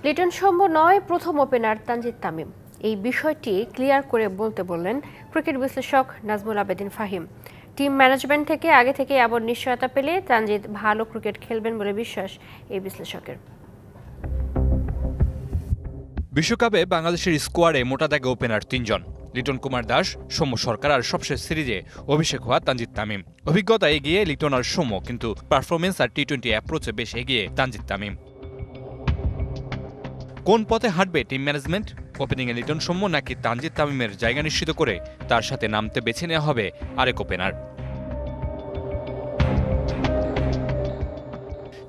লিটন সৌম্য নয় প্রথম ওপেনার তানজিদ তামিম, এই বিষয়টি ক্লিয়ার করে বলতে বললেন ক্রিকেট বিশ্লেষক নাজমুল আবেদিন ফাহিম। টিম ম্যানেজমেন্ট থেকে আগে থেকে এমন নিশ্চয়তা পেলে তানজিদ ভালো ক্রিকেট খেলবেন বলে বিশ্বাস এই বিশ্লেষকের। বিশ্বকাপে বাংলাদেশের স্কোয়াডে মোটা দাগে ওপেনার ৩ জন, লিটন কুমার দাস, সৌম্য সরকার আর সবশেষ সিরিজে অভিষেক হওয়া তানজিদ তামিম। অভিজ্ঞতা এগিয়ে লিটন আর সৌম্য, কিন্তু পারফরমেন্স আর টি-20 অ্যাপ্রোচে বেশ এগিয়ে তানজিদ তামিম। কোন পথে হাঁটবে টিম ম্যানেজমেন্ট? ওপেনিংয়ে লিটন সৌম্য নাকি তানজিদ তামিমের জায়গা নিশ্চিত করে তার সাথে নামতে বেছে নেওয়া হবে আরেক ওপেনার,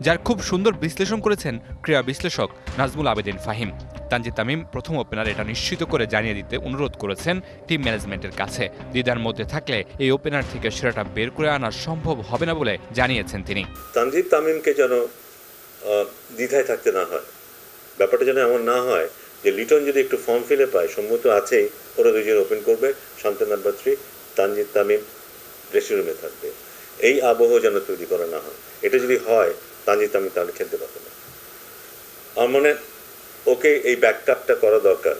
যার খুব সুন্দর বিশ্লেষণ করেছেন ক্রীড়া বিশ্লেষক নাজমুল আবেদিন ফাহিম। তানজিদ তামিম প্রথম ওপেনার এটা নিশ্চিত করে জানিয়ে দিতে অনুরোধ করেছেন টিম ম্যানেজমেন্টের কাছে। দ্বিধার মধ্যে থাকলে এই ওপেনার থেকে সেরাটা বের করে আনা সম্ভব হবে না বলে জানিয়েছেন তিনি। তানজিদ তামিমকে যেন দ্বিধায় থাকতে না হয়, ব্যাপারটা যেন এমন না হয় যে লিটন যদি একটু ফর্ম ফিলে পায়, সম্মত আছেই, ওরা দুজন ওপেন করবে, শান্ত নাম্বার 3 তানজিদ তামিম ড্রেসিং রুমে থাকবে, এই আবহ যেন তৈরি করা না হয়। এটা যদি হয় তানজিদ তামিম তাহলে খেলতে পারবে না। আমার মনে ওকে এই ব্যাকআপটা করা দরকার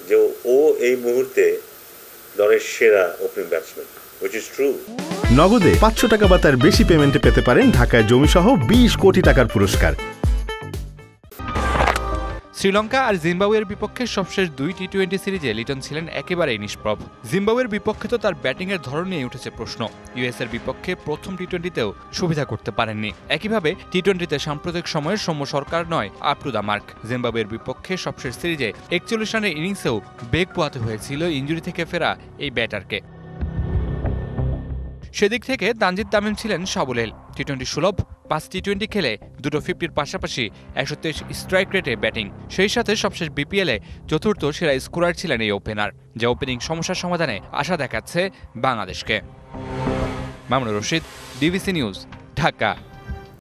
যে ও এই মুহূর্তে দলের সেরা opening batsman, which is true। নগদে 500 টাকা বা তার বেশি পেমেন্টে পেতে পারেন ঢাকায় জমিসহ 20 কোটি টাকার পুরস্কার। শ্রীলঙ্কা আর জিম্বাবুয়ের বিপক্ষে সবশেষ 2 টি-20 সিরিজে লিটন ছিলেন একেবারেই নিষ্প্রভ। জিম্বাবুয়ের বিপক্ষে তো তার ব্যাটিংয়ের ধরন নিয়ে উঠেছে প্রশ্ন। ইউএসের বিপক্ষে প্রথম টি-20তেও সুবিধা করতে পারেননি। একইভাবে টি-20তে সাম্প্রতিক সময়ে সৌম্য সরকার নয় আপ টু দ্য মার্ক। জিম্বাবুয়ের বিপক্ষে সবশেষ সিরিজে 41 রানের ইনিংসেও বেগ পোহাতে হয়েছিল ইনজুরি থেকে ফেরা এই ব্যাটারকে। সেদিক থেকে তানজিদ তামিম ছিলেন সাবলীল। টি-20 সুলভ 5 টি-20 খেলে 2 50-র পাশাপাশি 123 স্ট্রাইক রেটে ব্যাটিং, সেই সাথে সবশেষ বিপিএলে চতুর্থ সেরা স্কোরার ছিলেন এই ওপেনার, যা ওপেনিং সমস্যার সমাধানে আশা দেখাচ্ছে বাংলাদেশকে। Mamunur Rashid, DBC news, Dhaka.